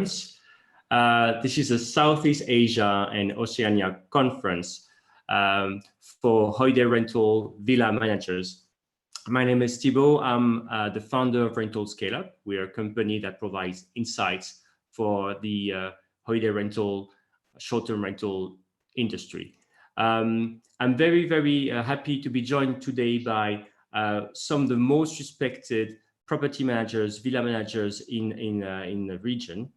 This is a Southeast Asia and Oceania conference for holiday rental villa managers. My name is Thibaut. I'm the founder of Rental Scale Up. We are a company that provides insights for the holiday rental, short-term rental industry. I'm very, very happy to be joined today by some of the most respected property managers, villa managers in the region.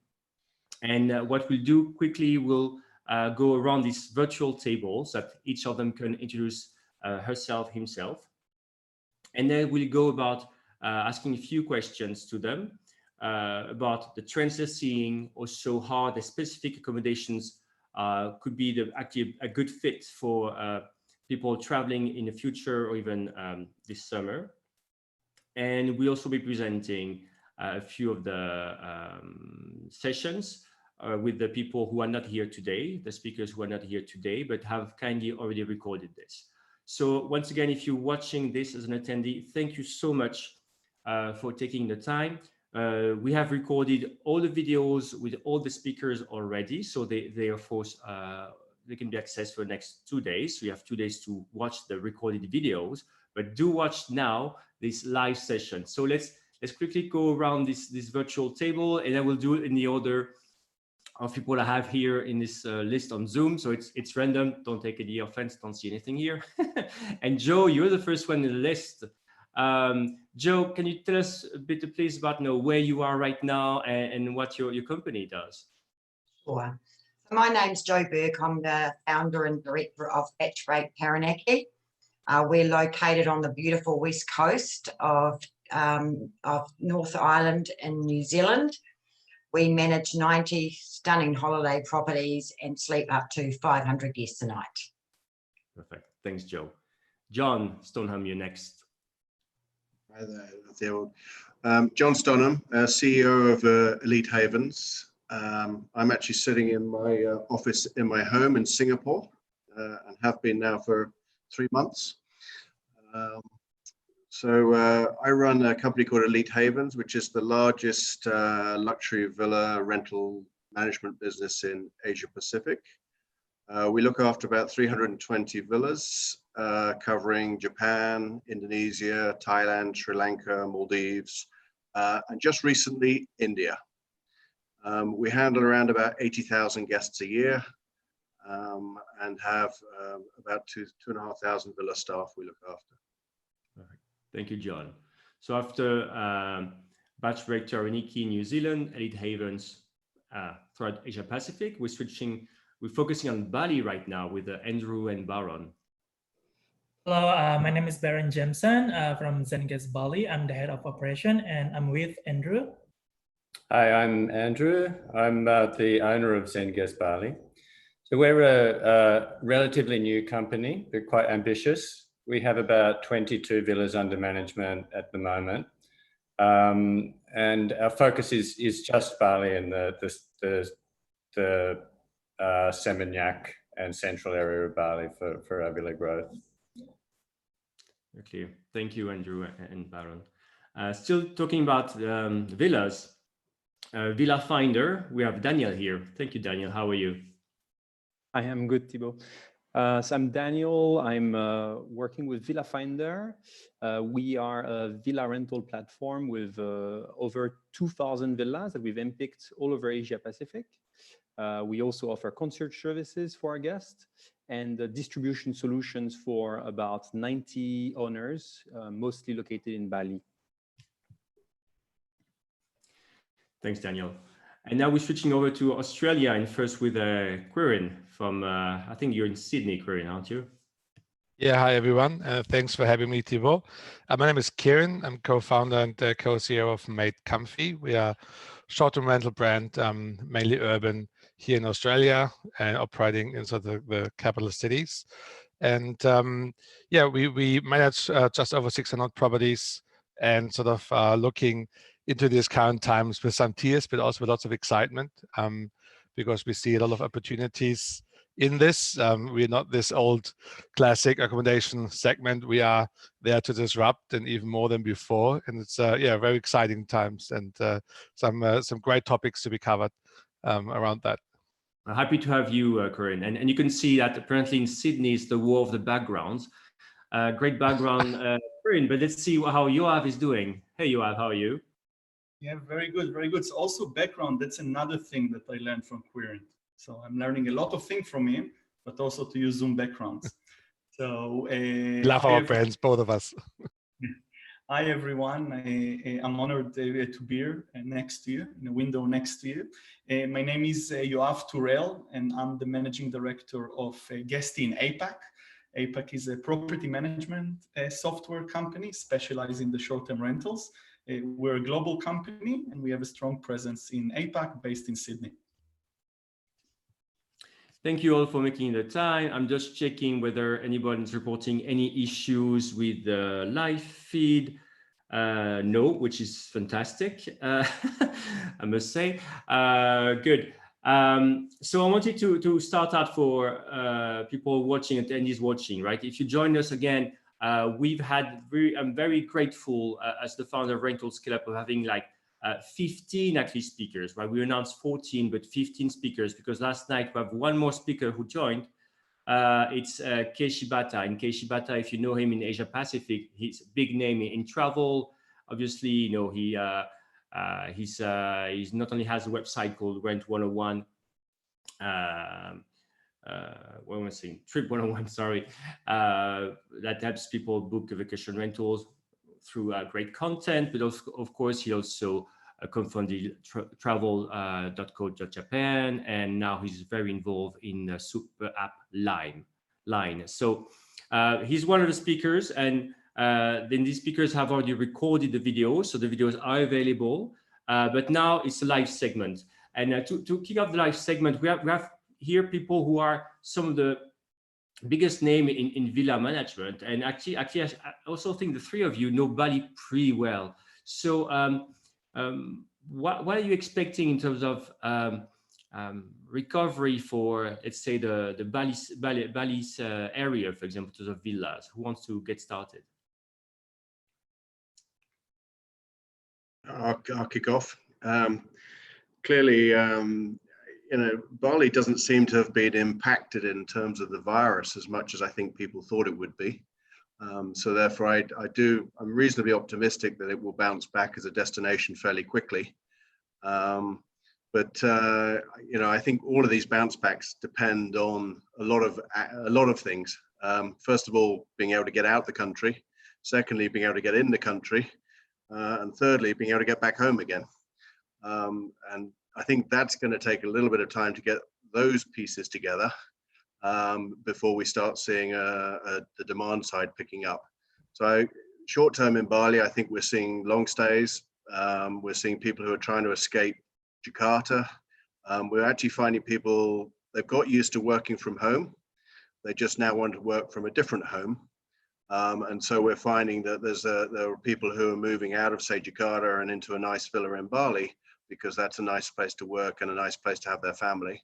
And what we'll do quickly, we'll go around these virtual tables that each of them can introduce herself, himself. And then we'll go about asking a few questions to them about the trends they're seeing, also how the specific accommodations could be actually a good fit for people traveling in the future or even this summer. And we'll also be presenting a few of the sessions with the people who are not here today, the speakers who are not here today, but have kindly already recorded this. So once again, if you're watching this as an attendee, thank you so much for taking the time. We have recorded all the videos with all the speakers already, so they of course, they can be accessed for the next 2 days. So you have 2 days to watch the recorded videos, but do watch now this live session. So let's quickly go around this virtual table, and I will do it in the order of people I have here in this list on Zoom. So it's random. Don't take any offense. Don't see anything here. And Joe, you're the first one in the list. Joe, can you tell us a bit, please, about where you are right now and what your company does? Sure. So my name's Joe Burke. I'm the founder and director of Batch Break Taranaki. We're located on the beautiful west coast of North Island in New Zealand. We manage 90 stunning holiday properties and sleep up to 500 guests a night. Perfect. Thanks, Joe. John Stoneham, you're next. Hi there, Theo. John Stoneham, CEO of Elite Havens. I'm actually sitting in my office in my home in Singapore and have been now for 3 months. So I run a company called Elite Havens, which is the largest luxury villa rental management business in Asia Pacific. We look after about 320 villas covering Japan, Indonesia, Thailand, Sri Lanka, Maldives, and just recently India. We handle around about 80,000 guests a year and have about 2,500 villa staff we look after. Perfect. Thank you, John. So after Batch Break Taranaki, New Zealand, Elite Havens throughout Asia Pacific, we're focusing on Bali right now with Andrew and Baron. Hello, my name is Baron Jameson from Zenguest Bali. I'm the head of operation and I'm with Andrew. Hi, I'm Andrew. I'm the owner of Zenguest Bali. So we're a relatively new company, but quite ambitious. We have about 22 villas under management at the moment. And our focus is just Bali and the Seminyak and central area of Bali for our villa growth. Okay, thank you, Andrew and Baron. Still talking about villas, Villa Finder, we have Daniel here. Thank you, Daniel. How are you? I am good, Thibaut. So I'm Daniel. I'm working with Villa Finder. We are a villa rental platform with over 2,000 villas that we've picked all over Asia Pacific. We also offer concierge services for our guests and distribution solutions for about 90 owners, mostly located in Bali. Thanks, Daniel. And now we're switching over to Australia, and first with Quirin from, I think you're in Sydney, Quirin, aren't you? Yeah, hi everyone. Thanks for having me, Thibaut. My name is Quirin. I'm co-founder and co-CEO of MadeComfy. We are a short-term rental brand, mainly urban here in Australia and operating in sort of the capital cities. And yeah, we manage just over 600 properties and sort of looking into these current times with some tears, but also with lots of excitement because we see a lot of opportunities in this. We're not this old classic accommodation segment. We are there to disrupt and even more than before. And it's yeah, very exciting times and some great topics to be covered around that. Happy to have you, Quirin. And you can see that apparently in Sydney is the war of the backgrounds. Great background, Quirin, but let's see how Yoav is doing. Hey, Yoav, how are you? Yeah, very good, very good. It's also background, that's another thing that I learned from Quirin. So I'm learning a lot of things from him, but also to use Zoom backgrounds. So love our brands, both of us. Hi everyone, I'm honored to be here next to you, in the window next to you. My name is Yoav Turel, and I'm the Managing Director of Guesty in APAC. APAC is a property management software company specializing in the short-term rentals. We're a global company and we have a strong presence in APAC based in Sydney. Thank you all for making the time. I'm just checking whether anybody's reporting any issues with the live feed. No, which is fantastic, I must say. Good. So I wanted to start out for people watching, attendees watching, right? If you join us again, we've had I'm very grateful as the founder of Rental Scale Up of having like 15 actually speakers, right? We announced 14, but 15 speakers because last night we have one more speaker who joined. It's Kei Shibata. And Kei Shibata, if you know him in Asia Pacific, he's a big name in travel. Obviously, you know, he not only has a website called Rent 101, what am I saying? Trip 101, sorry, that helps people book vacation rentals through great content, but also, of course, he also co-founded travel.co.japan, and now he's very involved in the super app Line. So he's one of the speakers, and then these speakers have already recorded the videos, so the videos are available, but now it's a live segment. And to kick off the live segment, we have here people who are some of the biggest name in villa management, and actually I also think the three of you know Bali pretty well. So what are you expecting in terms of recovery for, let's say, the Bali's area, for example, to the villas? Who wants to get started? I'll kick off. Clearly, you know, Bali doesn't seem to have been impacted in terms of the virus as much as I think people thought it would be. So therefore, I'm reasonably optimistic that it will bounce back as a destination fairly quickly. But you know, I think all of these bounce backs depend on a lot of things. First of all, being able to get out the country. Secondly, being able to get in the country. And thirdly, being able to get back home again. And I think that's going to take a little bit of time to get those pieces together before we start seeing the demand side picking up. So short term in Bali, I think we're seeing long stays. We're seeing people who are trying to escape Jakarta. We're actually finding people, they've got used to working from home. They just now want to work from a different home. And so we're finding that there are people who are moving out of, say, Jakarta and into a nice villa in Bali, because that's a nice place to work and a nice place to have their family.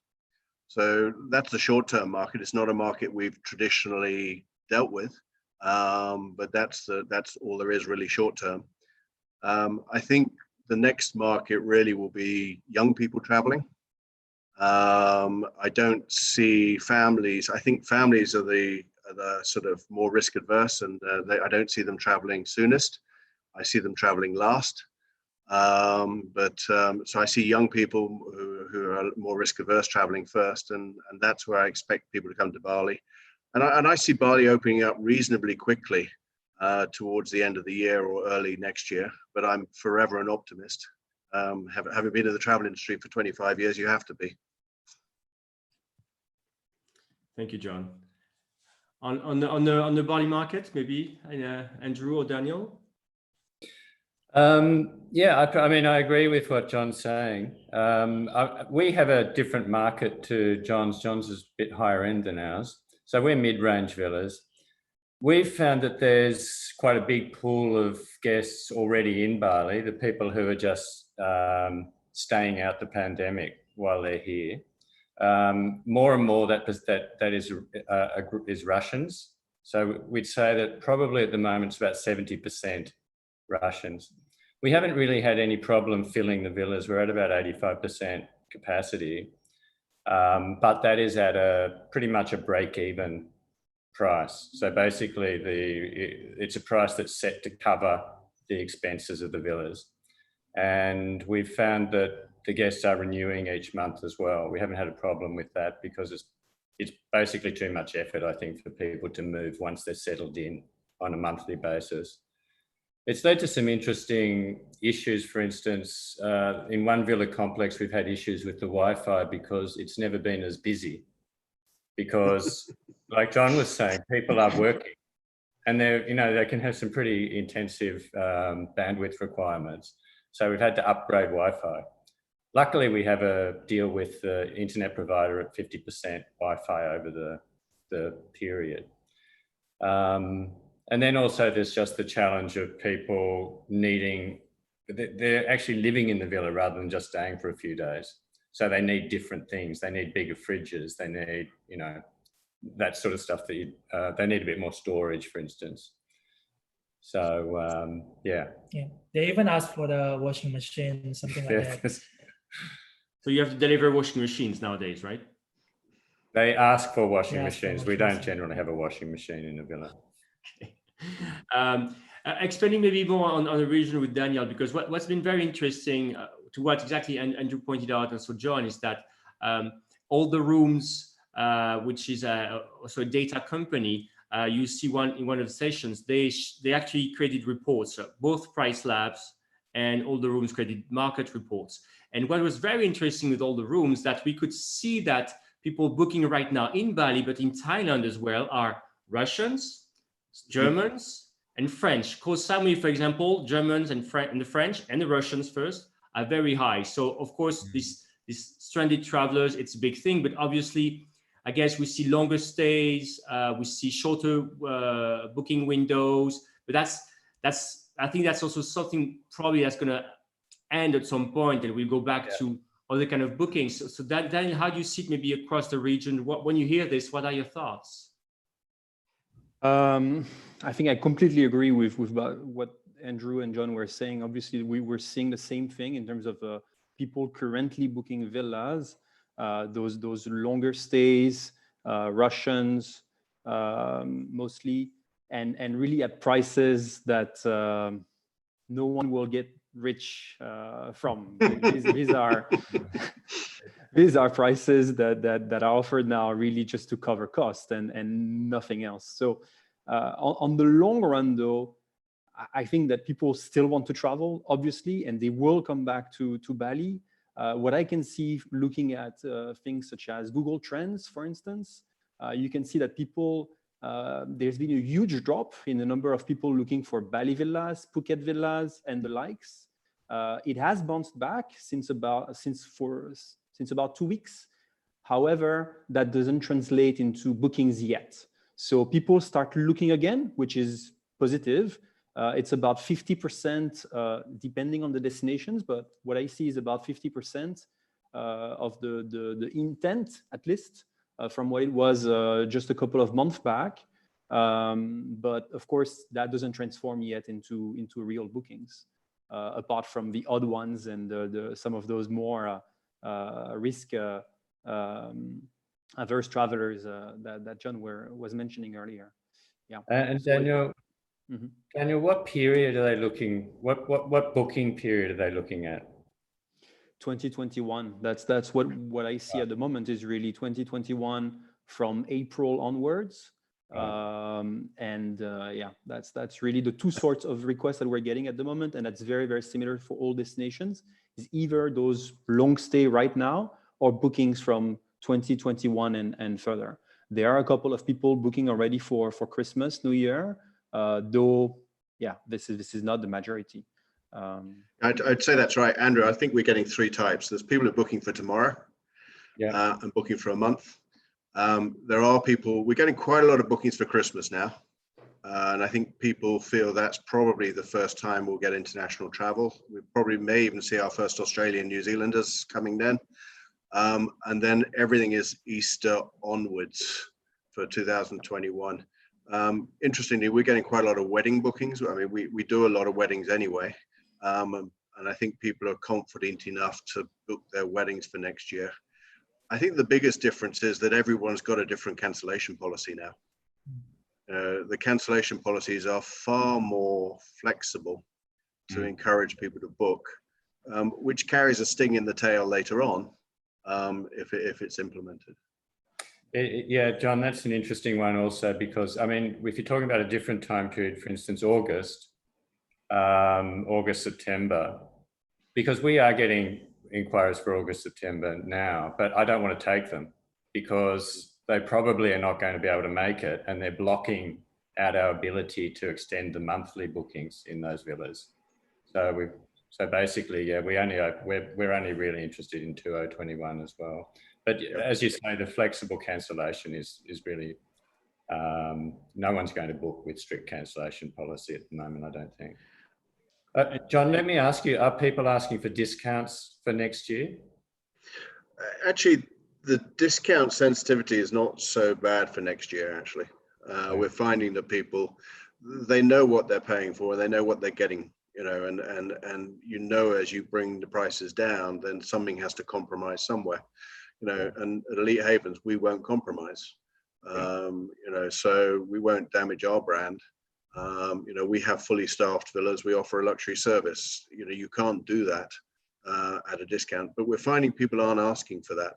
So that's the short-term market. It's not a market we've traditionally dealt with, but that's all there is really short-term. I think the next market really will be young people traveling. I don't see families. I think families are the sort of more risk adverse, and I don't see them traveling soonest. I see them traveling last. So I see young people who are more risk averse traveling first, and that's where I expect people to come to Bali. And I see Bali opening up reasonably quickly towards the end of the year or early next year, but I'm forever an optimist. Having been in the travel industry for 25 years, you have to be. Thank you, John. On the Bali market, maybe Andrew or Daniel? Yeah, I mean, I agree with what John's saying. We have a different market to John's. John's is a bit higher end than ours. So we're mid-range villas. We've found that there's quite a big pool of guests already in Bali, the people who are just staying out the pandemic while they're here. More and more that is Russians. So we'd say that probably at the moment it's about 70% Russians. We haven't really had any problem filling the villas. We're at about 85%. capacity. But that is at a pretty much a break-even price. So basically it's a price that's set to cover the expenses of the villas. And we've found that the guests are renewing each month as well. We haven't had a problem with that because it's basically too much effort, I think, for people to move once they're settled in on a monthly basis. It's led to some interesting issues. For instance, in one villa complex, we've had issues with the Wi-Fi because it's never been as busy. Because, like John was saying, people are working, and they can have some pretty intensive bandwidth requirements. So we've had to upgrade Wi-Fi. Luckily, we have a deal with the internet provider at 50% Wi-Fi over the period. And then also there's just the challenge of people they're actually living in the villa rather than just staying for a few days. So they need different things. They need bigger fridges. They need, that sort of stuff that they need a bit more storage, for instance. So, yeah. They even ask for the washing machine, something like that. So you have to deliver washing machines nowadays, right? They ask for washing machines. We don't generally have a washing machine in a villa. Expanding maybe more on the region with Daniel, because what's been very interesting to what exactly Andrew pointed out, and so John, is that all the rooms, which is also a data company, you see in one of the sessions, they actually created reports, both PriceLabs and all the rooms created market reports. And what was very interesting with all the rooms, that we could see that people booking right now in Bali, but in Thailand as well, are Russians, Germans, and French. Koh Samui, for example, Germans and the French and the Russians first are very high. So of course, these stranded travelers, it's a big thing, but obviously, I guess we see longer stays, we see shorter booking windows, but I think that's also something probably that's going to end at some point, and we'll go back to other kind of bookings. So Daniel, how do you see it maybe across the region? When you hear this, what are your thoughts? I think I completely agree with what Andrew and John were saying. Obviously, we were seeing the same thing in terms of people currently booking villas, those longer stays, Russians mostly, and really at prices that no one will get rich from. These are prices that are offered now really just to cover cost and nothing else. So on the long run, though, I think that people still want to travel, obviously, and they will come back to Bali. What I can see looking at things such as Google Trends, for instance, you can see that there's been a huge drop in the number of people looking for Bali villas, Phuket villas, and the likes. It has bounced back since about 2 weeks. However, that doesn't translate into bookings yet. So people start looking again, which is positive. It's about 50% depending on the destinations, but what I see is about 50% of the intent, at least, from what it was just a couple of months back. But of course, that doesn't transform yet into real bookings, apart from the odd ones and some of those more risk averse travelers that John was mentioning earlier. Yeah. And Daniel, Daniel, what period are they looking? What booking period are they looking at? 2021. That's what I see at the moment is really 2021 from April onwards. Yeah, that's really the two sorts of requests that we're getting at the moment, and that's very, very similar for all destinations. Is either those long stay right now or bookings from 2021 and further. There are a couple of people booking already for Christmas, New Year, though. Yeah, this is not the majority. I'd say that's right, Andrew. I think we're getting three types. There's people who are booking for tomorrow, and booking for a month. There are people, we're getting quite a lot of bookings for Christmas now. And I think people feel that's probably the first time we'll get international travel. We probably may even see our first Australian, New Zealanders coming then. And then everything is Easter onwards for 2021. Interestingly, we're getting quite a lot of wedding bookings. I mean, we do a lot of weddings anyway. and I think people are confident enough to book their weddings for next year. I think the biggest difference is that everyone's got a different cancellation policy now. The cancellation policies are far more flexible to encourage people to book, which carries a sting in the tail later on if it's implemented. Yeah, John, that's an interesting one also, because I mean, if you're talking about a different time period, for instance, August, September, because we are getting inquiries for August, September now, but I don't want to take them because they probably are not going to be able to make it, and they're blocking out our ability to extend the monthly bookings in those villas. So basically, yeah, we're only really interested in 2021 as well. But as you say, the flexible cancellation is really, no one's going to book with strict cancellation policy at the moment, I don't think. John, let me ask you, are people asking for discounts for next year? Actually, the discount sensitivity is not so bad for next year, actually. We're finding that people, they know what they're paying for, they know what they're getting, you know, and you know, as you bring the prices down, then something has to compromise somewhere, you know, and at Elite Havens, we won't compromise, you know, so we won't damage our brand. You know, we have fully staffed villas, we offer a luxury service, you know, you can't do that at a discount, but we're finding people aren't asking for that.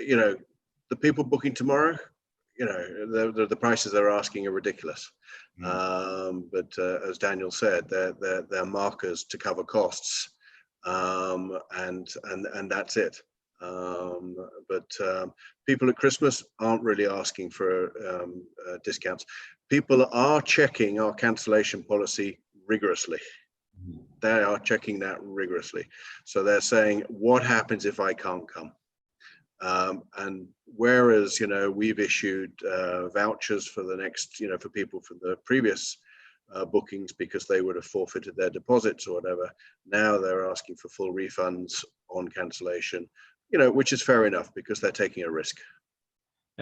You know, the people booking tomorrow, you know, the prices they're asking are ridiculous. But as Daniel said, they're markers to cover costs, and that's it. But people at Christmas aren't really asking for discounts. People are checking our cancellation policy rigorously. They are checking that rigorously. So they're saying, what happens if I can't come? And whereas, you know, we've issued vouchers for the next, you know, for people for the previous bookings because they would have forfeited their deposits or whatever, now they're asking for full refunds on cancellation, you know, which is fair enough because they're taking a risk.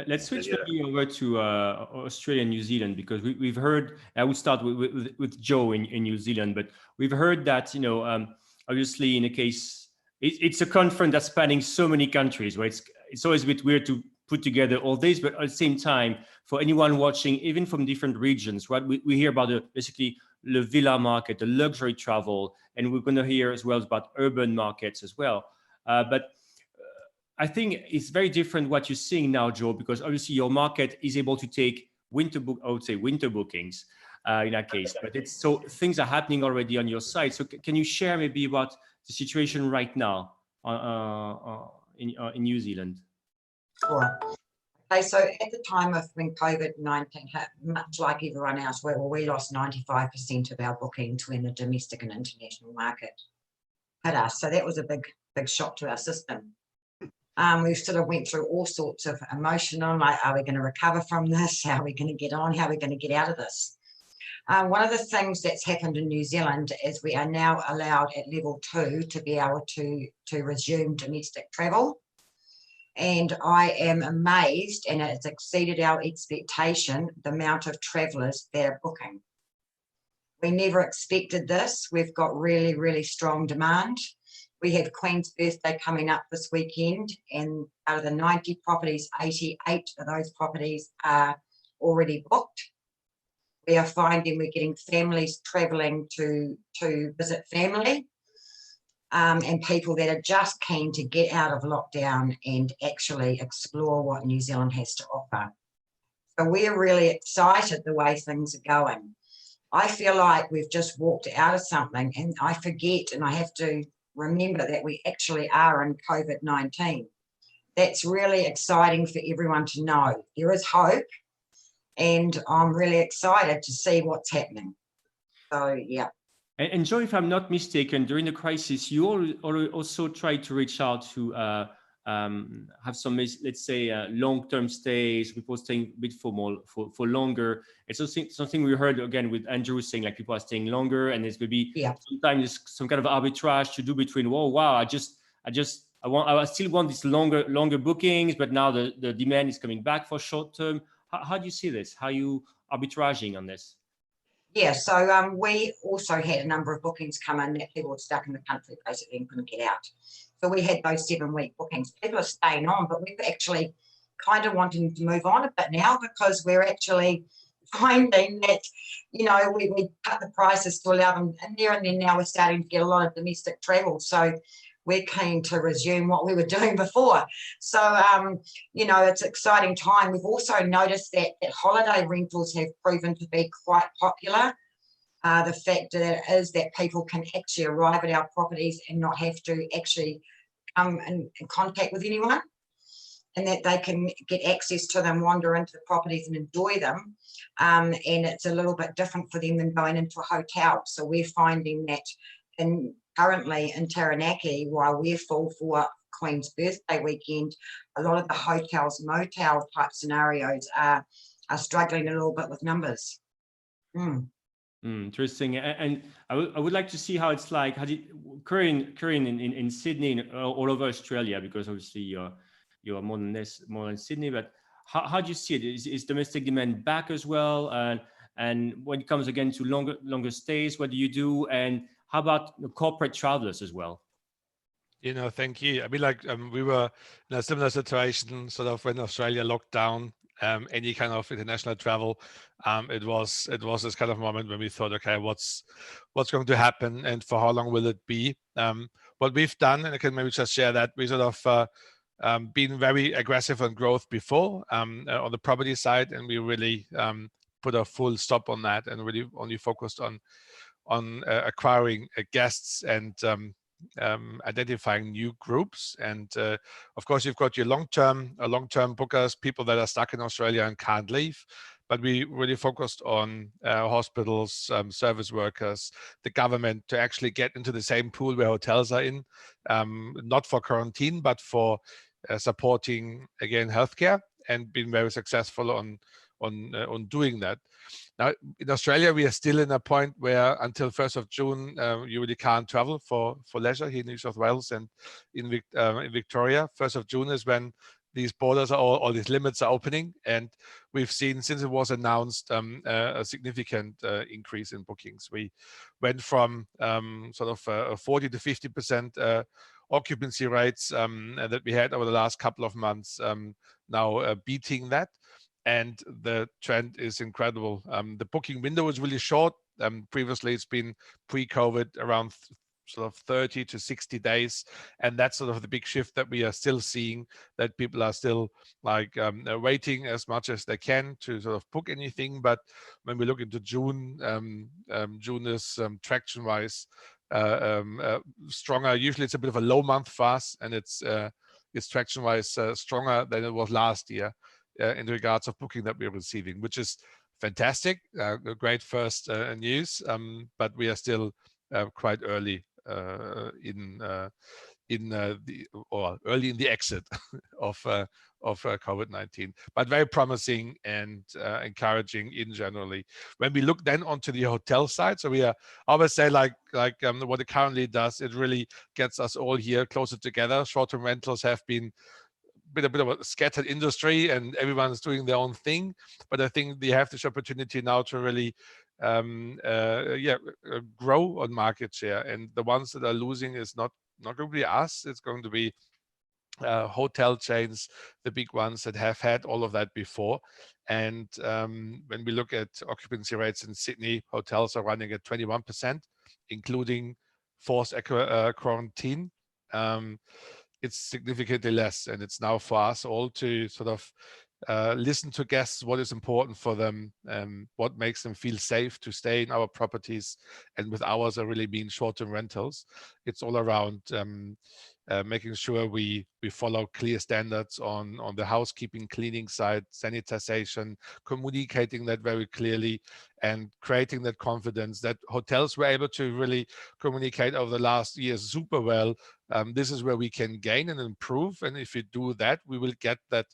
Let's switch maybe over to Australia and New Zealand, because we've heard, I would start with Joe in New Zealand, but we've heard that, you know, obviously in a case, it's a conference that's spanning so many countries, right? It's always a bit weird to put together all this, but at the same time, for anyone watching, even from different regions, right? We hear about basically the villa market, the luxury travel, and we're going to hear as well about urban markets as well. But I think it's very different what you're seeing now, Joe, because obviously your market is able to take winter bookings in that case, but it's so things are happening already on your side. So can you share maybe about the situation right now in New Zealand? Sure. Okay, so at the time of when COVID-19 hit, much like everyone else, we lost 95% of our bookings when the domestic and international market hit us. So that was a big shock to our system. We sort of went through all sorts of emotional, like, are we going to recover from this? How are we going to get on? How are we going to get out of this? One of the things that's happened in New Zealand is we are now allowed at level 2 to be able to resume domestic travel. And I am amazed, and it's exceeded our expectation, the amount of travellers that are booking. We never expected this. We've got really, really strong demand. We have Queen's birthday coming up this weekend, and out of the 90 properties, 88 of those properties are already booked. We are finding we're getting families travelling to visit family, and people that are just keen to get out of lockdown and actually explore what New Zealand has to offer. So we're really excited the way things are going. I feel like we've just walked out of something, and I forget, and I have to remember that we actually are in COVID-19. That's really exciting for everyone to know. There is hope, and I'm really excited to see what's happening. So, yeah. And Joe, if I'm not mistaken, during the crisis, you all also tried to reach out to have some, let's say, long-term stays, people staying a bit for longer. It's also something we heard again with Andrew saying, like, people are staying longer, and there's maybe sometimes some kind of arbitrage to do between, oh wow, I still want these longer bookings, but now the demand is coming back for short term. How do you see this? How are you arbitraging on this? Yeah, so we also had a number of bookings come in that people were stuck in the country basically and couldn't get out. So we had those 7-week bookings. People are staying on, but we're actually kind of wanting to move on a bit now because we're actually finding that, you know, we cut the prices to allow them in there, and then now we're starting to get a lot of domestic travel. So we're keen to resume what we were doing before. So, you know, it's an exciting time. We've also noticed that holiday rentals have proven to be quite popular. The fact that it is that people can actually arrive at our properties and not have to actually come in contact with anyone, and that they can get access to them, wander into the properties and enjoy them. And it's a little bit different for them than going into a hotel. So we're finding that currently in Taranaki, while we're full for Queen's birthday weekend, a lot of the hotels, motel type scenarios are struggling a little bit with numbers. Interesting. And I would like to see how it's like. How did Quirin in Sydney and all over Australia, because obviously you're more than Sydney, but how do you see it? Is domestic demand back as well? And when it comes again to longer stays, what do you do? And how about corporate travelers as well? You know, thank you. I mean, like we were in a similar situation sort of when Australia locked down any kind of international travel. It was this kind of moment when we thought, okay, what's going to happen and for how long will it be? What we've done, and I can maybe just share that, we sort of been very aggressive on growth before on the property side, and we really put a full stop on that and really only focused on acquiring guests and identifying new groups. And of course, you've got your long-term bookers, people that are stuck in Australia and can't leave. But we really focused on hospitals, service workers, the government, to actually get into the same pool where hotels are in, not for quarantine, but for supporting, again, healthcare, and been very successful on doing that. Now, in Australia, we are still in a point where until 1st of June, you really can't travel for leisure here in New South Wales and in Victoria. 1st of June is when these borders are all these limits are opening. And we've seen, since it was announced, a significant increase in bookings. We went from sort of 40 to 50% occupancy rates that we had over the last couple of months, now beating that. And the trend is incredible. The booking window is really short. Previously, it's been pre-COVID around sort of 30 to 60 days. And that's sort of the big shift that we are still seeing, that people are still like waiting as much as they can to sort of book anything. But when we look into June, June is traction-wise stronger. Usually it's a bit of a low month for us, and it's traction-wise stronger than it was last year. In regards of booking that we're receiving, which is fantastic, great first news, but we are still quite early early in the exit of COVID-19, but very promising and encouraging in generally. When we look then onto the hotel side, so we are always say like what it currently does, it really gets us all here closer together. Short-term rentals have been a bit of a scattered industry and everyone's doing their own thing, but I think they have this opportunity now to really grow on market share, and the ones that are losing is not going to be us, it's going to be hotel chains, the big ones that have had all of that before. And when we look at occupancy rates in Sydney, hotels are running at 21%, including forced quarantine. It's significantly less, and it's now for us all to sort of listen to guests, what is important for them, what makes them feel safe to stay in our properties. And with ours, I really mean short-term rentals. It's all around making sure we follow clear standards on the housekeeping, cleaning side, sanitization, communicating that very clearly, and creating that confidence that hotels were able to really communicate over the last years super well. This is where we can gain and improve, and if we do that, we will get that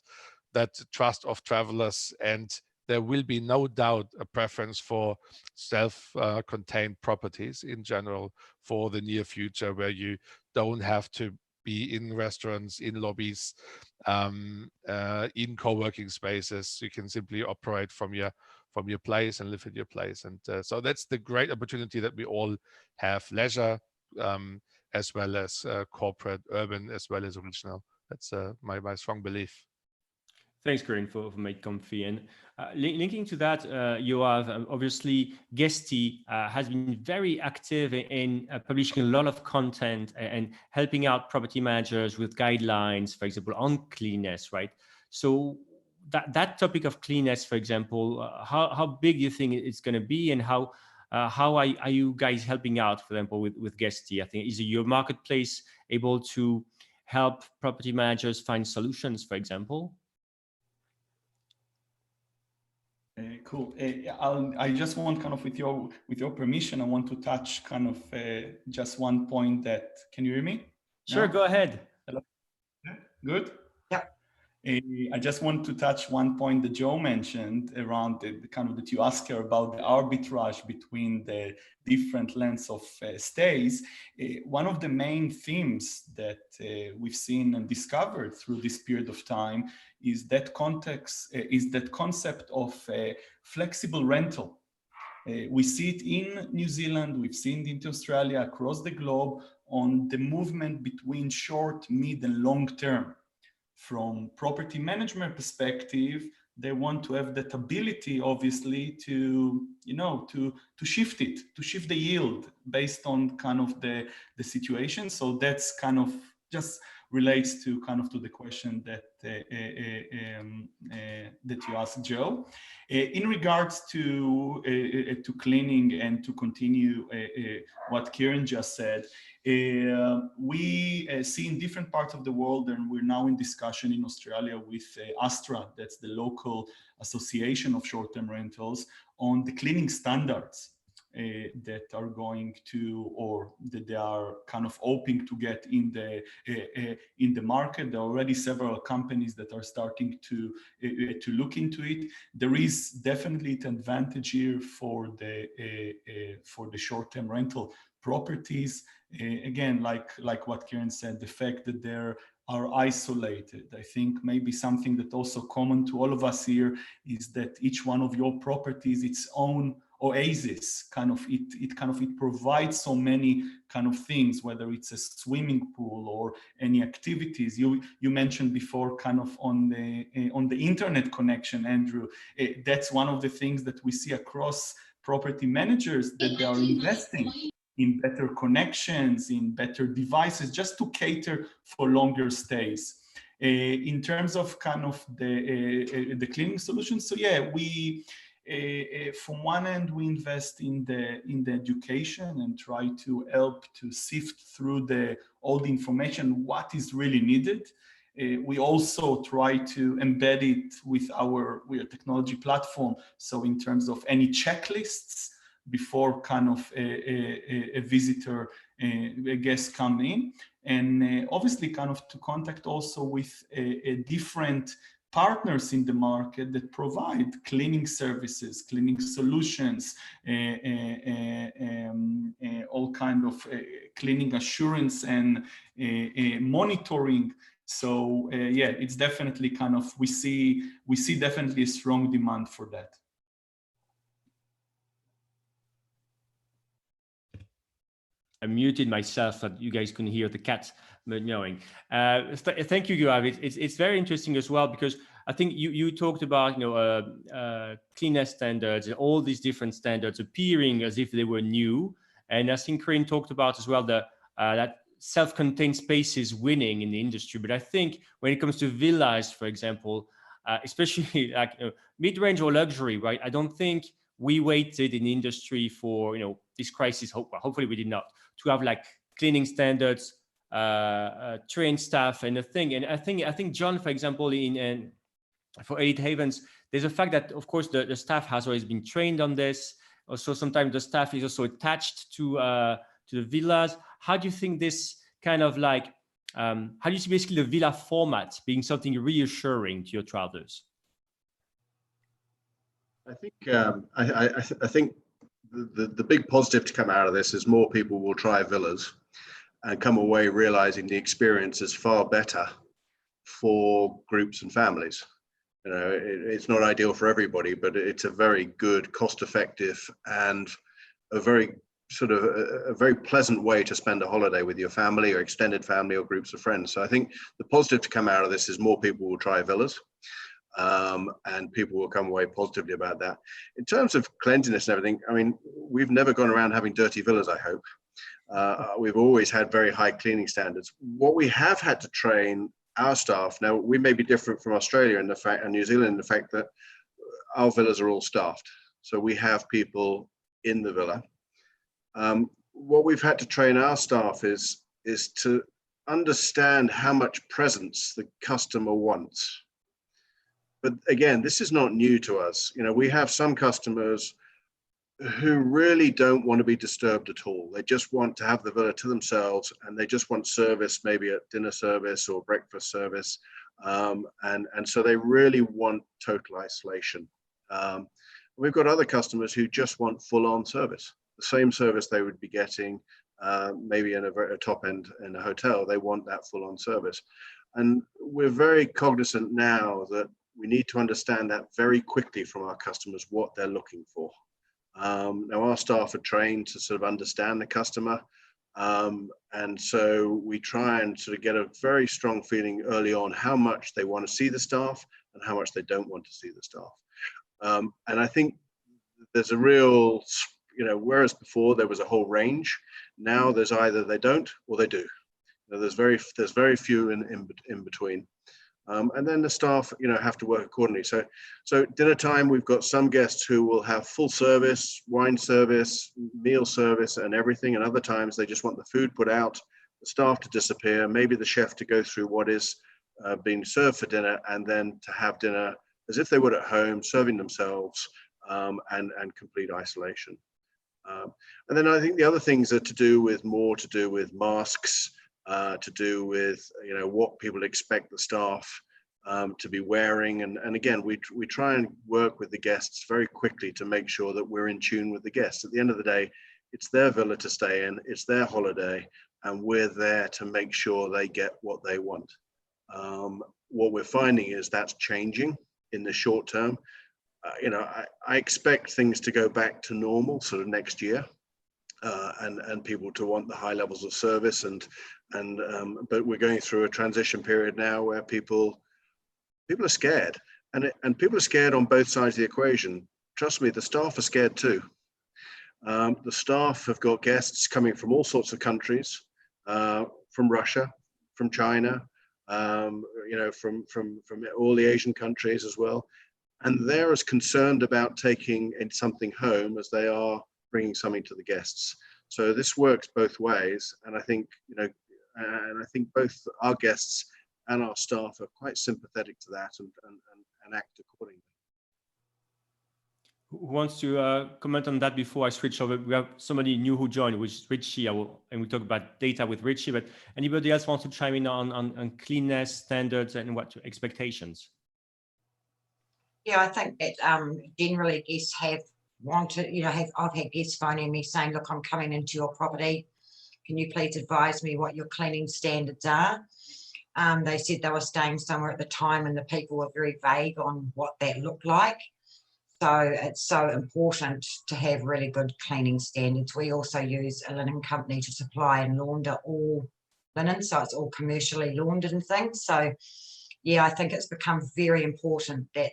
trust of travelers, and there will be no doubt a preference for self-contained properties in general for the near future, where you don't have to be in restaurants, in lobbies, in co-working spaces. You can simply operate from your from your place and live at your place. And so that's the great opportunity that we all have, leisure as well as corporate, urban as well as regional. That's my strong belief. Thanks, Quirin, for MadeComfy. And linking to that, you have obviously Guesty has been very active in publishing a lot of content and helping out property managers with guidelines, for example, on cleanliness, right? So that topic of cleanliness, for example, how big do you think it's going to be, and how are you guys helping out, for example, with Guesty? I think, is your marketplace able to help property managers find solutions, for example? Cool. I just want kind of with your permission, I want to touch kind of just one point that, can you hear me? Sure, No? go ahead. Hello? Good? Yeah. I just want to touch one point that Joe mentioned around the kind of that you asked her about the arbitrage between the different lengths of stays. One of the main themes that we've seen and discovered through this period of time is that concept of flexible rental. We see it in New Zealand, we've seen it in Australia, across the globe, on the movement between short, mid, and long term. From property management perspective, they want to have that ability, obviously, to shift it, to shift the yield based on kind of the situation. So that's kind of just relates to kind of to the question that that you asked, Joe. In regards to cleaning, and to continue what Quirin just said, we see in different parts of the world, and we're now in discussion in Australia with Astra, that's the local association of short-term rentals, on the cleaning standards that are going to, or that they are kind of hoping to get in the market. There are already several companies that are starting to look into it. There is definitely an advantage here for the short-term rental properties. Again, like what Quirin said, the fact that they are isolated. I think maybe something that also common to all of us here is that each one of your properties, its own oasis, it provides so many kind of things, whether it's a swimming pool or any activities. You mentioned before kind of on the internet connection, Andrew. That's one of the things that we see across property managers, that they are investing in better connections, in better devices, just to cater for longer stays. In terms of kind of the cleaning solutions, so yeah, we from one end we invest in the education and try to help to sift through all the information, what is really needed. We also try to embed it with our technology platform. So in terms of any checklists before kind of a visitor, a guest come in, and obviously kind of to contact also with different partners in the market that provide cleaning services, cleaning solutions, all kind of cleaning assurance and monitoring. So yeah, it's definitely kind of, we see definitely a strong demand for that. I muted myself so that you guys couldn't hear the cat meowing. Thank you, Yoav. It's very interesting as well, because I think you talked about cleanliness standards and all these different standards appearing as if they were new. And I think Quirin talked about as well that self-contained spaces winning in the industry. But I think when it comes to villas, for example, especially like mid-range or luxury, right? I don't think we waited in the industry for this crisis. Hopefully we did not, to have like cleaning standards, trained staff, and a thing. And I think John, for example, for Elite Havens, there's a fact that of course the staff has always been trained on this. Also, sometimes the staff is also attached to the villas. How do you think this kind of like, how do you see basically the villa format being something reassuring to your travelers? I think the big positive to come out of this is more people will try villas and come away realizing the experience is far better for groups and families. You know, it's not ideal for everybody, but it's a very good, cost-effective, and a very sort of a very pleasant way to spend a holiday with your family or extended family or groups of friends. So I think the positive to come out of this is more people will try villas, and people will come away positively about that. In terms of cleanliness and everything, I mean, we've never gone around having dirty villas, I hope. We've always had very high cleaning standards. What we have had to train our staff, now we may be different from Australia in the fact, and New Zealand in the fact that our villas are all staffed. So we have people in the villa. What we've had to train our staff is to understand how much presence the customer wants. But again, this is not new to us. You know, we have some customers who really don't want to be disturbed at all. They just want to have the villa to themselves, and they just want service, maybe at dinner service or breakfast service. And so they really want total isolation. We've got other customers who just want full-on service, the same service they would be getting maybe in a top end in a hotel. They want that full-on service. And we're very cognizant now that we need to understand that very quickly from our customers, what they're looking for. Now our staff are trained to sort of understand the customer, and so we try and sort of get a very strong feeling early on how much they want to see the staff and how much they don't want to see the staff. And I think there's a real, you know, whereas before there was a whole range, now there's either they don't or they do. You know, there's very few in between. And then the staff, you know, have to work accordingly. So dinner time, we've got some guests who will have full service, wine service, meal service and everything. And other times they just want the food put out, the staff to disappear, maybe the chef to go through what is being served for dinner, and then to have dinner as if they would at home, serving themselves, and complete isolation. And then I think the other things are to do with masks, to do with, you know, what people expect the staff to be wearing, and again we try and work with the guests very quickly to make sure that we're in tune with the guests. At the end of the day, it's their villa to stay in, it's their holiday, and we're there to make sure they get what they want. What we're finding is that's changing in the short term. You know, I expect things to go back to normal sort of next year, and people to want the high levels of service, but we're going through a transition period now where people are scared, and people are scared on both sides of the equation. Trust me, the staff are scared too. The staff have got guests coming from all sorts of countries, from Russia, from China, you know, from all the Asian countries as well, and they're as concerned about taking something home as they are bringing something to the guests. So this works both ways, and I think, you know, and I think both our guests and our staff are quite sympathetic to that and act accordingly. Who wants to comment on that before I switch over? We have somebody new who joined, which is Richie, and we talk about data with Richie, but anybody else wants to chime in on cleanness standards and what expectations? Yeah, I think that generally guests have wanted, you know, I've had guests phoning me saying, look, I'm coming into your property. Can you please advise me what your cleaning standards are? They said they were staying somewhere at the time and the people were very vague on what that looked like. So it's so important to have really good cleaning standards. We also use a linen company to supply and launder all linen, so it's all commercially laundered and things. So yeah, I think it's become very important that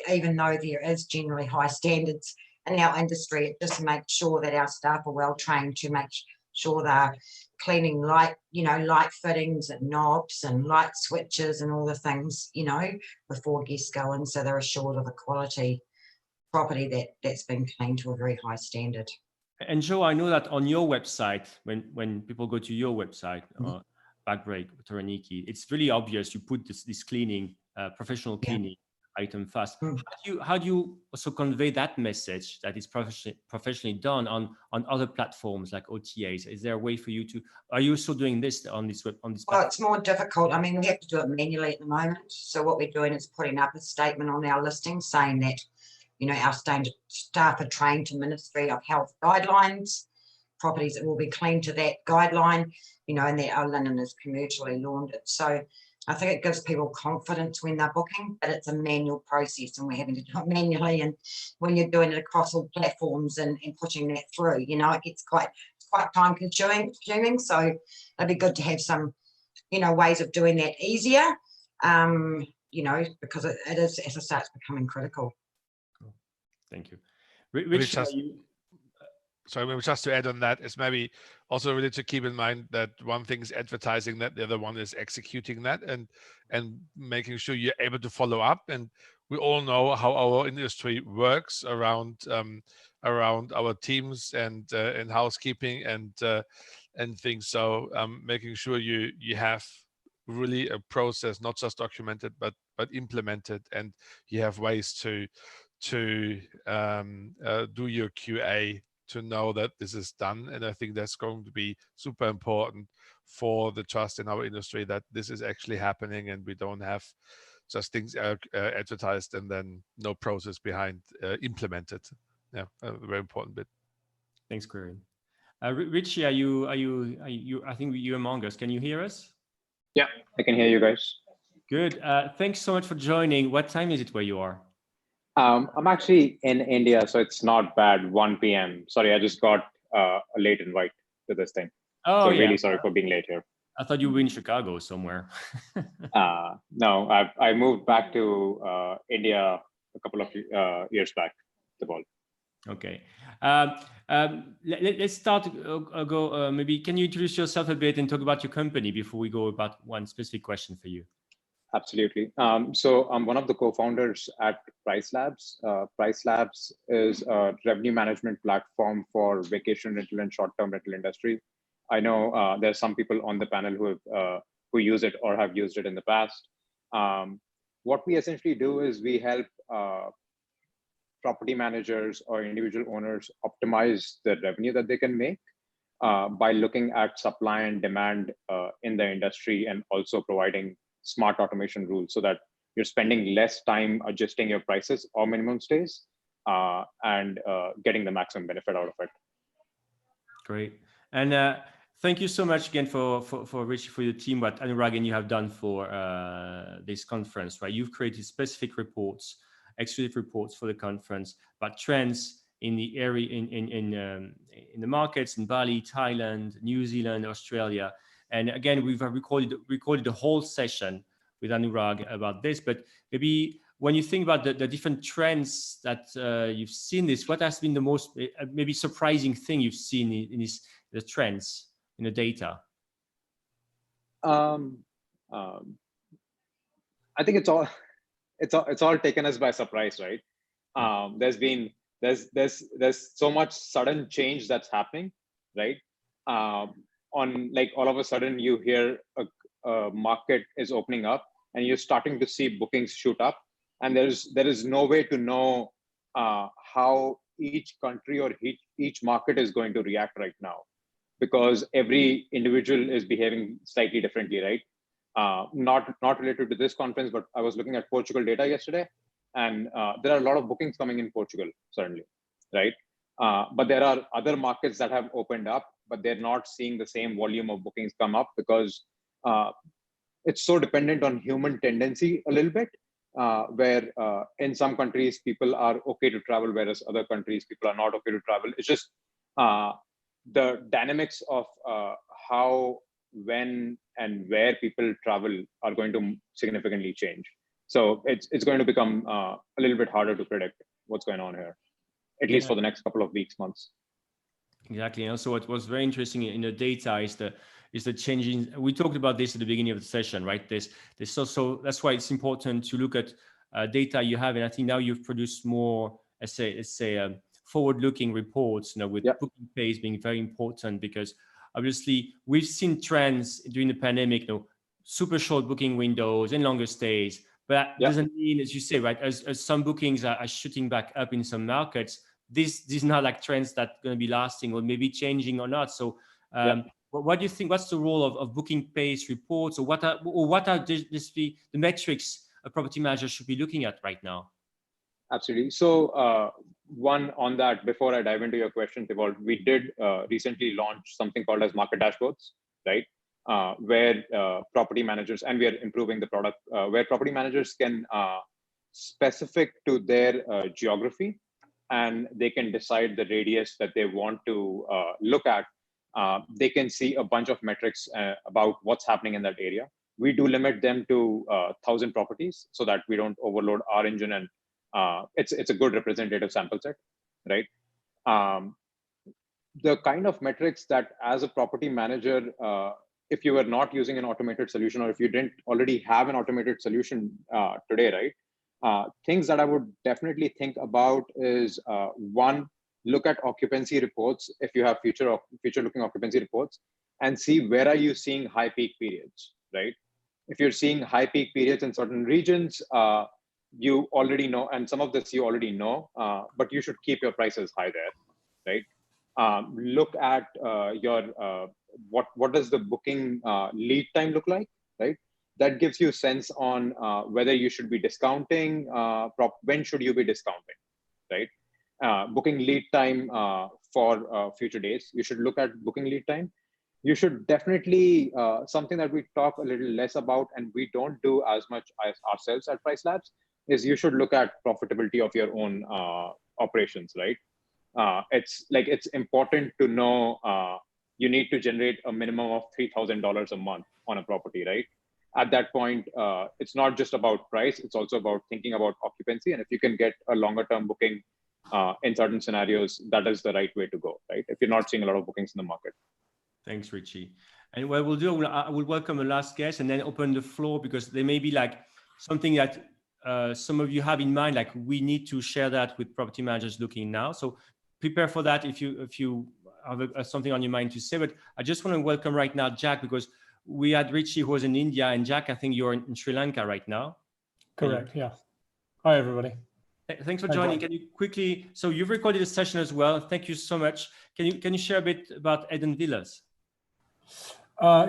even though there is generally high standards in our industry, it just makes sure that our staff are well trained to make sure they're cleaning light fittings and knobs and light switches and all the things, you know, before guests go in, so they're assured of a quality property that's been cleaned to a very high standard. And Joe, I know that on your website, when people go to your website, Backbreak, Taraniki, it's really obvious you put this cleaning, professional cleaning item first. How do you also convey that message that is professionally done on other platforms like OTAs? Is there a way for you to? Are you also doing this on this platform? Well, it's more difficult. I mean, we have to do it manually at the moment. So what we're doing is putting up a statement on our listing saying that, you know, our staff are trained to Ministry of Health guidelines, properties that will be cleaned to that guideline, you know, and that our linen is commercially laundered. So I think it gives people confidence when they're booking, but it's a manual process and we're having to do it manually. And when you're doing it across all platforms and pushing that through, you know, it gets quite time consuming. So it'd be good to have some, you know, ways of doing that easier, you know, because it is, as I say, it's becoming critical. Cool. Thank you. Rich, sorry, maybe just to add on that, is maybe also really to keep in mind that one thing is advertising that, the other one is executing that, and making sure you're able to follow up. And we all know how our industry works around our teams and housekeeping and things. So making sure you have really a process, not just documented, but implemented, and you have ways to do your QA to know that this is done. And I think that's going to be super important for the trust in our industry, that this is actually happening and we don't have just things advertised and then no process behind implemented. Yeah, a very important bit. Thanks, Quirin. Richie, are you? I think you're among us. Can you hear us? Yeah, I can hear you guys. Good. Thanks so much for joining. What time is it where you are? I'm actually in India, so it's not bad. 1 p.m. Sorry, I just got a late invite to this thing. Oh, so yeah. Really sorry for being late here. I thought you were in Chicago somewhere. No, I moved back to India a couple of years back. Okay. Let's start. Maybe can you introduce yourself a bit and talk about your company before we go about one specific question for you? Absolutely. So I'm one of the co-founders at PriceLabs. PriceLabs is a revenue management platform for vacation rental and short-term rental industry. I know there's some people on the panel who use it or have used it in the past. What we essentially do is we help property managers or individual owners optimize the revenue that they can make by looking at supply and demand in the industry, and also providing smart automation rules so that you're spending less time adjusting your prices or minimum stays and getting the maximum benefit out of it. Great. And thank you so much again for Richie, for your team, what Anurag and you have done for this conference, right? You've created specific reports, exclusive reports for the conference about trends in the area, in the markets in Bali, Thailand, New Zealand, Australia. And again, we've recorded the whole session with Anurag about this. But maybe when you think about the different trends that you've seen what has been the most maybe surprising thing you've seen in the trends in the data? I think it's all taken us by surprise, right? There's so much sudden change that's happening, right? On like all of a sudden you hear a market is opening up and you're starting to see bookings shoot up, and there is no way to know how each country or each market is going to react right now, because every individual is behaving slightly differently, right? Not related to this conference, but I was looking at Portugal data yesterday, and there are a lot of bookings coming in Portugal, certainly, right? But there are other markets that have opened up, but they're not seeing the same volume of bookings come up because it's so dependent on human tendency a little bit, where in some countries people are okay to travel, whereas other countries people are not okay to travel. It's just the dynamics of how, when, and where people travel are going to significantly change. So it's going to become a little bit harder to predict what's going on here, at least for the next couple of weeks, months. Exactly. And also what was very interesting in the data is the changing. We talked about this at the beginning of the session, right? There's also, that's why it's important to look at data you have. And I think now you've produced more, let's say forward-looking reports, with booking pace being very important, because obviously we've seen trends during the pandemic, super short booking windows and longer stays. But that doesn't mean, as you say, right, as some bookings are shooting back up in some markets, these are not like trends that are going to be lasting or maybe changing or not. So what do you think, what's the role of booking pace reports, or what are the metrics a property manager should be looking at right now? Absolutely. So one on that, before I dive into your question, Thibault, we did recently launch something called as market dashboards, right? where property managers, and we are improving the product, where property managers can, specific to their geography, and they can decide the radius that they want to look at. They can see a bunch of metrics about what's happening in that area. We do limit them to 1,000 properties so that we don't overload our engine, and it's a good representative sample set, right? The kind of metrics that as a property manager, if you were not using an automated solution, or if you didn't already have an automated solution today, right? Things that I would definitely think about is one, look at occupancy reports if you have future-looking occupancy reports, and see where are you seeing high peak periods, right? If you're seeing high peak periods in certain regions, you already know, and some of this you already know, but you should keep your prices high there, right? Look at your what does the booking lead time look like, right? That gives you a sense on whether you should be discounting, when should you be discounting, right? Booking lead time for future days. You should look at booking lead time. You should definitely, something that we talk a little less about and we don't do as much as ourselves at PriceLabs, is you should look at profitability of your own operations, right? It's important to know you need to generate a minimum of $3,000 a month on a property, right? At that point, it's not just about price, it's also about thinking about occupancy. And if you can get a longer term booking in certain scenarios, that is the right way to go, right? If you're not seeing a lot of bookings in the market. Thanks, Richie. And what we'll do, I will welcome the last guest and then open the floor, because there may be like something that some of you have in mind, like we need to share that with property managers looking now. So prepare for that if you have something on your mind to say. But I just want to welcome right now Jack, because we had Richie who was in India, and Jack, I think you're in Sri Lanka right now. Correct, yeah. Hi, everybody. Thanks for joining. Can you quickly, so you've recorded a session as well. Thank you so much. Can you share a bit about Eden Villas?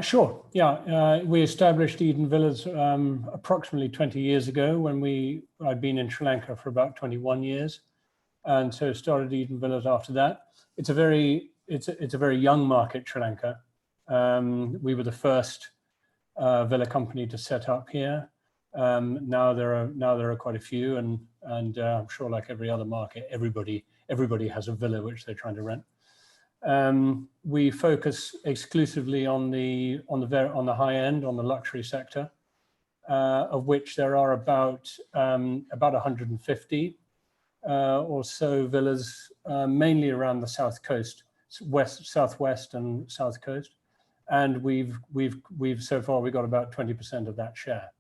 Sure, yeah. We established Eden Villas approximately 20 years ago when I'd been in Sri Lanka for about 21 years. And so started Eden Villas after that. It's a very young market, Sri Lanka. We were the first villa company to set up here. Now there are quite a few, and I'm sure, like every other market, everybody has a villa which they're trying to rent. We focus exclusively on the high end, on the luxury sector, of which there are about 150 or so villas, mainly around the south coast, southwest and south coast, and we've so far we got about 20% of that share.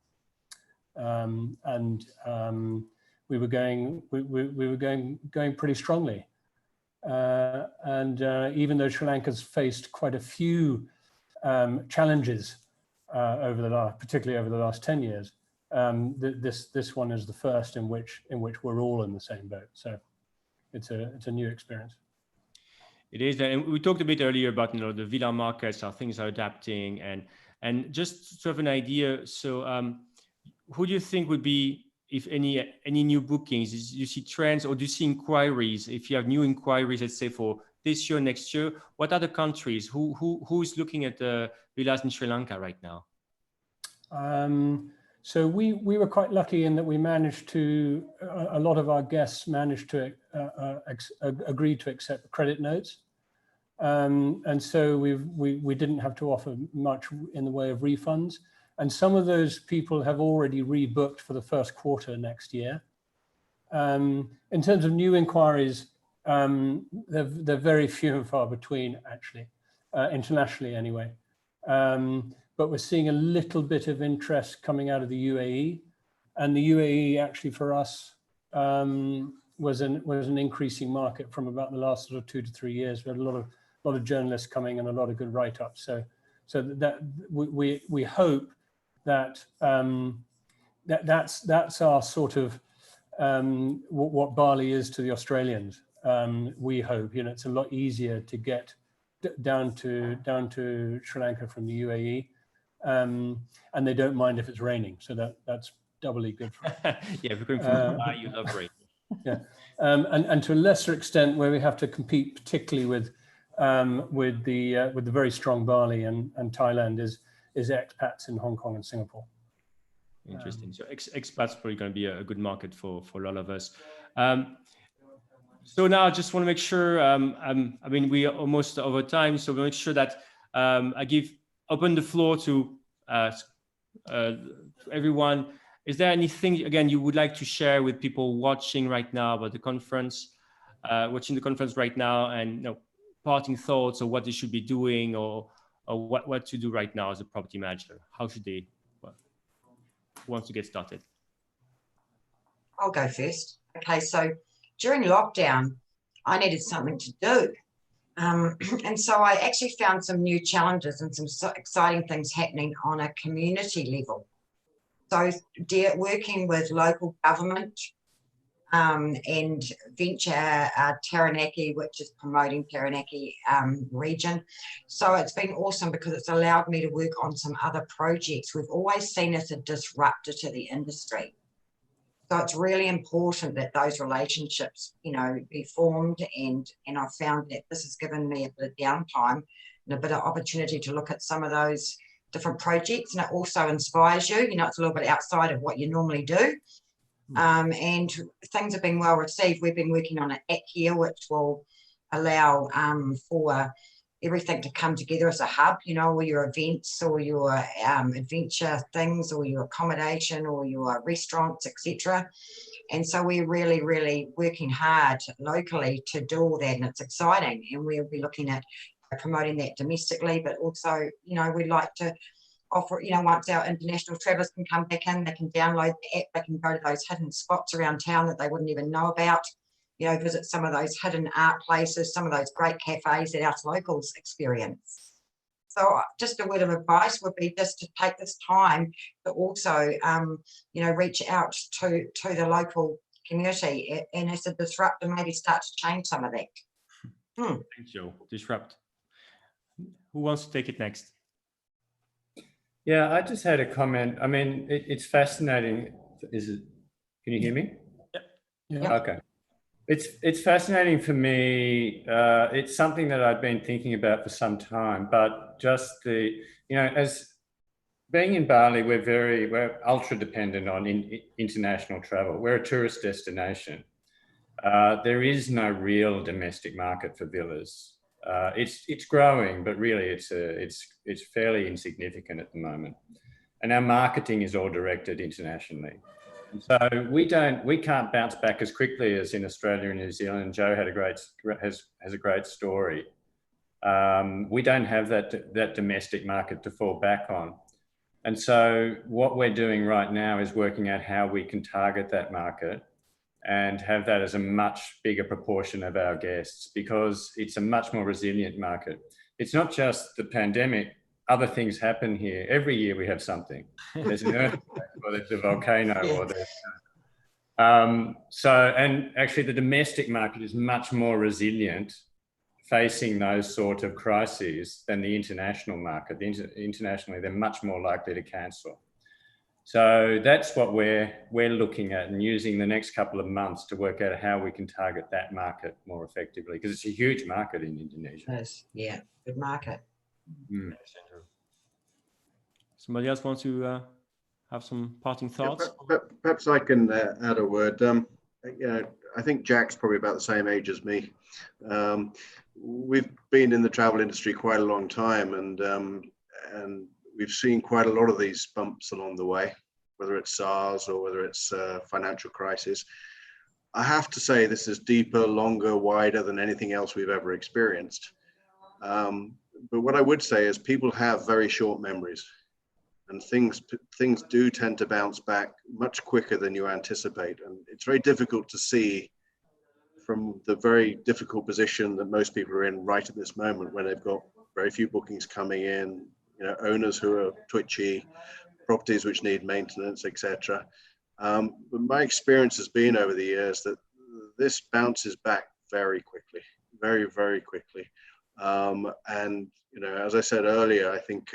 We were going pretty strongly. Even though Sri Lanka's faced quite a few challenges particularly over the last 10 years, this one is the first in which we're all in the same boat. So it's a new experience. It is, and we talked a bit earlier about the villa markets, how things are adapting, and just to have an idea. So who do you think would be, if any new bookings? Do you see trends, or do you see inquiries? If you have new inquiries, let's say for this year, next year, what are the countries? Who is looking at the villas in Sri Lanka right now? So we were quite lucky in that we managed to, a lot of our guests managed to agree to accept credit notes. And so we didn't have to offer much in the way of refunds. And some of those people have already rebooked for the first quarter next year. In terms of new inquiries, they're very few and far between, actually, internationally anyway. But we're seeing a little bit of interest coming out of the UAE. And the UAE actually for us was an increasing market from about the last sort of 2 to 3 years. We had a lot of journalists coming and a lot of good write-ups. So that we hope that that's our sort of what Bali is to the Australians. We hope, it's a lot easier to get down to Sri Lanka from the UAE, and they don't mind if it's raining. So that's doubly good for us. Yeah, if you're going from Dubai, you love rain. Yeah, and to a lesser extent, where we have to compete particularly with with the very strong Bali and Thailand is expats in Hong Kong and Singapore. Interesting. So expats probably going to be a good market for a lot of us. So now I just want to make sure, I mean, we are almost over time, so we'll make sure that I open the floor to everyone. Is there anything, again, you would like to share with people watching right now about the conference, watching the conference right now, and parting thoughts or what they should be doing, or what to do right now as a property manager? How should they, who wants to get started? I'll go first. Okay, so during lockdown, I needed something to do. And so I actually found some new challenges and some exciting things happening on a community level. So working with local government and venture Taranaki, which is promoting Taranaki region. So it's been awesome because it's allowed me to work on some other projects. We've always seen as a disruptor to the industry. So it's really important that those relationships, be formed, and I found that this has given me a bit of downtime and a bit of opportunity to look at some of those different projects, and it also inspires you. It's a little bit outside of what you normally do. And things have been well received. We've been working on an app here which will allow for everything to come together as a hub, all your events or your adventure things or your accommodation or your restaurants, etc. And so we're really, really working hard locally to do all that, and it's exciting. And we'll be looking at promoting that domestically, but also, we'd like to offer, once our international travellers can come back in, they can download the app, they can go to those hidden spots around town that they wouldn't even know about. Visit some of those hidden art places, some of those great cafes that our locals experience. So just a word of advice would be just to take this time to also, reach out to the local community, and as a disruptor, maybe start to change some of that. Thank you. Disrupt. Who wants to take it next? Yeah, I just had a comment. I mean, it's fascinating. Can you hear me? Yeah. Okay. It's fascinating for me. It's something that I've been thinking about for some time, but just as being in Bali, we're ultra dependent on international travel. We're a tourist destination. There is no real domestic market for villas. It's growing, but really it's fairly insignificant at the moment. And our marketing is all directed internationally. And so we can't bounce back as quickly as in Australia and New Zealand. Joe has a great story. We don't have that domestic market to fall back on. And so what we're doing right now is working out how we can target that market and have that as a much bigger proportion of our guests, because it's a much more resilient market. It's not just the pandemic. Other things happen here. Every year we have something. There's an earthquake, or there's a volcano, or there's... and actually the domestic market is much more resilient facing those sort of crises than the international market. Internationally, they're much more likely to cancel. So that's what we're looking at and using the next couple of months to work out how we can target that market more effectively, because it's a huge market in Indonesia. Yes, yeah, good market. Somebody else wants to have some parting thoughts? Yeah, perhaps I can add a word. I think Jack's probably about the same age as me. We've been in the travel industry quite a long time, and we've seen quite a lot of these bumps along the way, whether it's SARS or whether it's financial crisis. I have to say this is deeper, longer, wider than anything else we've ever experienced. But what I would say is people have very short memories, and things do tend to bounce back much quicker than you anticipate. And it's very difficult to see from the very difficult position that most people are in right at this moment, when they've got very few bookings coming in, owners who are twitchy, properties which need maintenance, etc. But my experience has been over the years that this bounces back very quickly, very, very quickly. And, as I said earlier, I think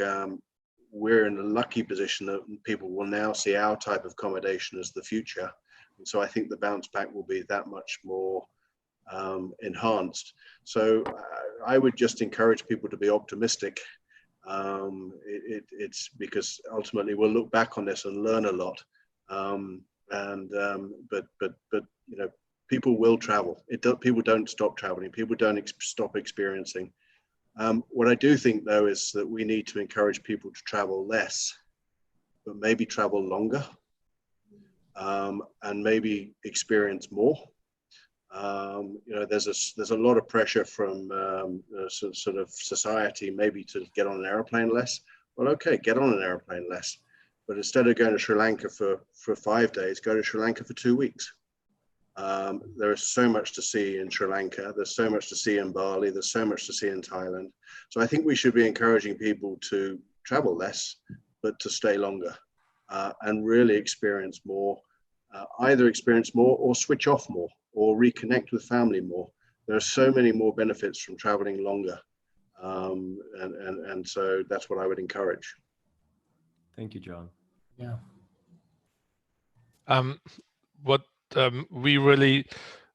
we're in a lucky position that people will now see our type of accommodation as the future. And so I think the bounce back will be that much more enhanced. So I would just encourage people to be optimistic. It's because ultimately we'll look back on this and learn a lot. But you know, people will travel. People don't stop traveling. People don't stop experiencing. What I do think though is that we need to encourage people to travel less, but maybe travel longer, and maybe experience more. You know, there's a lot of pressure from sort of society maybe to get on an airplane less. Well, okay, get on an airplane less, but instead of going to Sri Lanka for 5 days, go to Sri Lanka for 2 weeks. There is so much to see in Sri Lanka. There's so much to see in Bali. There's so much to see in Thailand. So I think we should be encouraging people to travel less, but to stay longer and really experience more. Either experience more or switch off more or reconnect with family more. There are so many more benefits from traveling longer. And so that's what I would encourage. Thank you, John. Yeah. What we really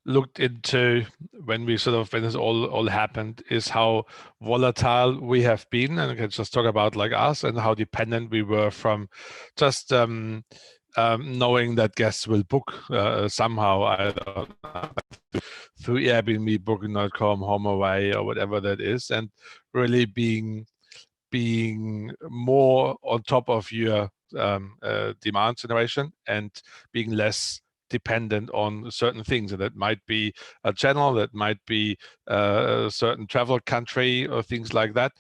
looked into when this all happened is how volatile we have been, and I can just talk about like us and how dependent we were from just knowing that guests will book somehow, either through Airbnb, Booking.com, HomeAway, or whatever that is, and really being more on top of your demand generation and being less dependent on certain things. And that might be a channel, that might be a certain travel country or things like that.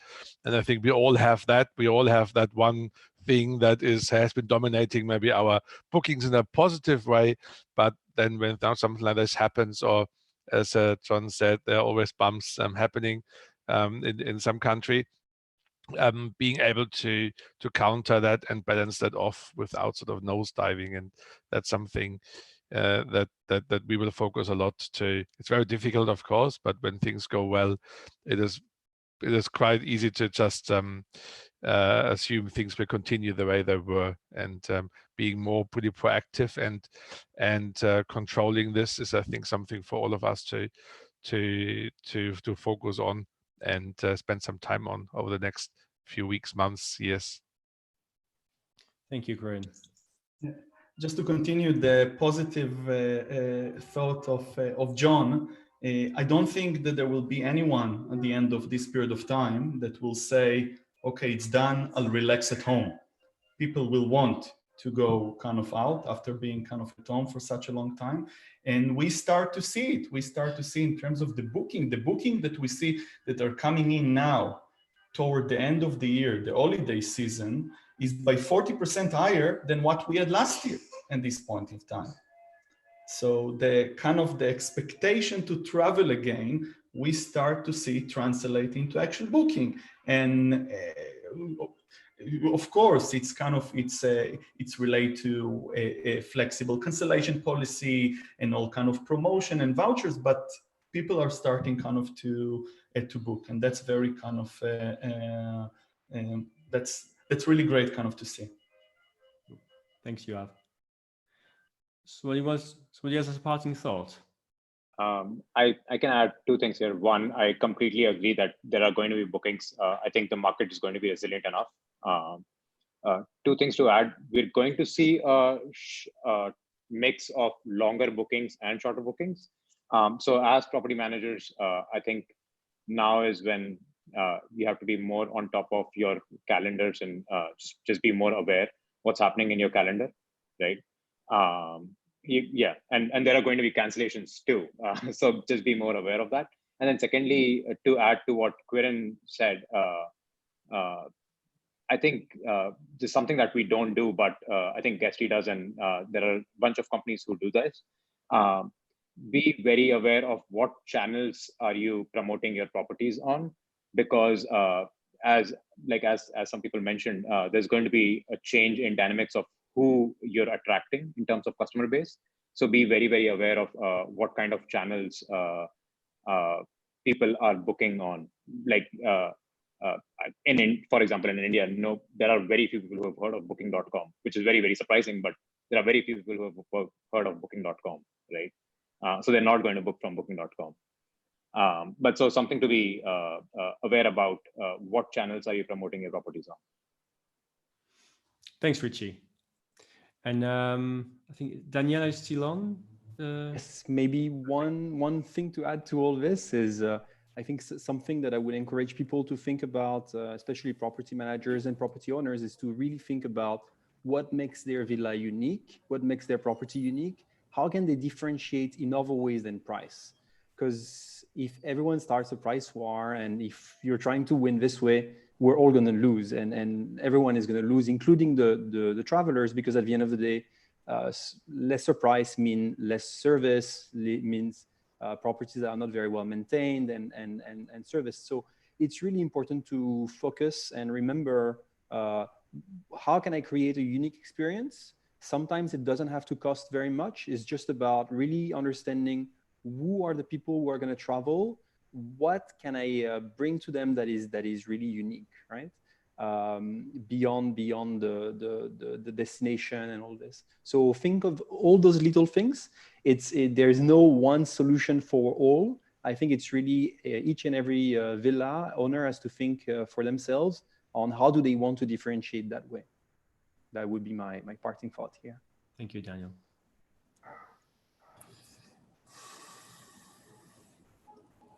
And I think we all have that. We all have that one thing that has been dominating maybe our bookings in a positive way. But then when something like this happens, or as John said, there are always bumps happening in some country. Being able to counter that and balance that off without sort of nosediving, and that's something that we will focus a lot to. It's very difficult, of course, but when things go well, it is quite easy to just assume things will continue the way they were, and being more pretty proactive and controlling this is, I think, something for all of us to focus on and spend some time on over the next few weeks, months, years. Thank you, Quirin. Yeah. Just to continue the positive thought of John, I don't think that there will be anyone at the end of this period of time that will say, okay, it's done, I'll relax at home. People will want to go kind of out after being kind of at home for such a long time. And we start to see it. We start to see in terms of the booking that we see that are coming in now toward the end of the year, the holiday season, is by 40% higher than what we had last year at this point in time. So the kind of the expectation to travel again, we start to see translate into actual booking. And of course, it's kind of it's related to a flexible cancellation policy and all kind of promotion and vouchers, but people are starting kind of to book, and that's very kind of that's really great kind of to see. Thanks, Yoav. Somebody else has a parting thought? I can add two things here. One, I completely agree that there are going to be bookings. I think the market is going to be resilient enough. Two things to add. We're going to see a mix of longer bookings and shorter bookings. So as property managers, I think now is when you have to be more on top of your calendars and just be more aware what's happening in your calendar, right? Yeah, and there are going to be cancellations too. So just be more aware of that. And then secondly, to add to what Quirin said, I think there's something that we don't do, but I think Guesty does, and there are a bunch of companies who do this. Be very aware of what channels are you promoting your properties on, because as some people mentioned, there's going to be a change in dynamics of who you're attracting in terms of customer base. So be very, very aware of what kind of channels people are booking on. Like for example, in India, there are very few people who have heard of Booking.com, which is very, very surprising, but there are very few people who have heard of Booking.com, right? So they're not going to book from booking.com. But so something to be aware about, what channels are you promoting your properties on? Thanks, Richie. And I think Daniela is still on. Yes, maybe one thing to add to all this is I think something that I would encourage people to think about, especially property managers and property owners, is to really think about what makes their villa unique, what makes their property unique, how can they differentiate in other ways than price? Because if everyone starts a price war and if you're trying to win this way, we're all going to lose, and everyone is going to lose, including the travelers, because at the end of the day, lesser price means less service, means properties that are not very well maintained and serviced. So it's really important to focus and remember, how can I create a unique experience? Sometimes it doesn't have to cost very much. It's just about really understanding who are the people who are going to travel, what can I bring to them that is really unique, right? Beyond the destination and all this. So think of all those little things. There's no one solution for all. I think it's really each and every villa owner has to think for themselves on how do they want to differentiate that way. That would be my parting thought here. Thank you, Daniel.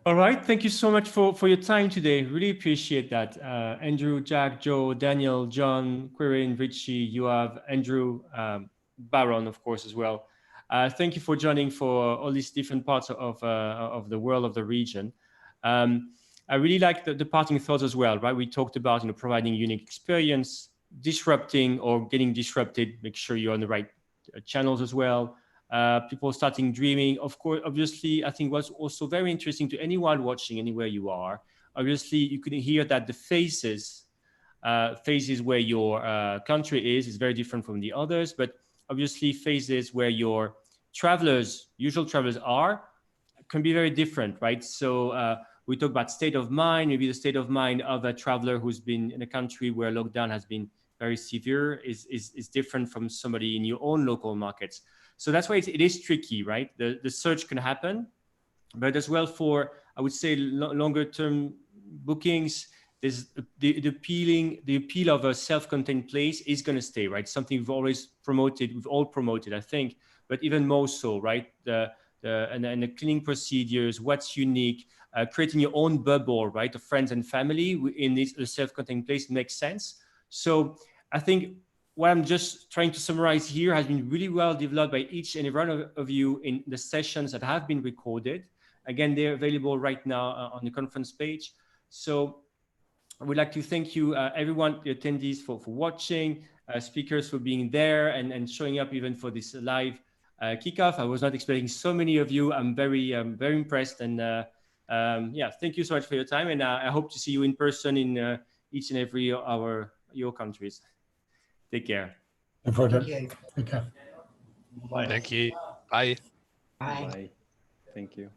All right, thank you so much for your time today. Really appreciate that. Andrew, Jack, Joe, Daniel, John, Quirin, Richie, you have Andrew, Baron, of course, as well. Thank you for joining for all these different parts of the world, of the region. I really like the parting thoughts as well, right? We talked about providing unique experience, disrupting or getting disrupted, make sure you're on the right channels as well. People starting dreaming. Of course, obviously, I think what's also very interesting to anyone watching anywhere you are, obviously you can hear that the phases where your country is very different from the others, but obviously phases where your usual travelers can be very different, right? So we talk about state of mind, maybe the state of mind of a traveler who's been in a country where lockdown has been very severe is different from somebody in your own local markets. So that's why it is tricky, right? The search can happen, but as well for, I would say, longer term bookings, there's the appeal of a self-contained place is going to stay, right? Something we've all promoted, I think, but even more so, right? And the cleaning procedures, what's unique, creating your own bubble, right? Of friends and family in this self-contained place makes sense. So I think what I'm just trying to summarize here has been really well developed by each and every one of you in the sessions that have been recorded. Again, they're available right now on the conference page. So I would like to thank you, everyone, the attendees for watching, speakers for being there and showing up even for this live kickoff. I was not expecting so many of you. I'm very impressed. And yeah, thank you so much for your time. And I hope to see you in person in each and every of your countries. Take care. Thank you. Take care. Thank you. Bye. Bye. Bye. Thank you.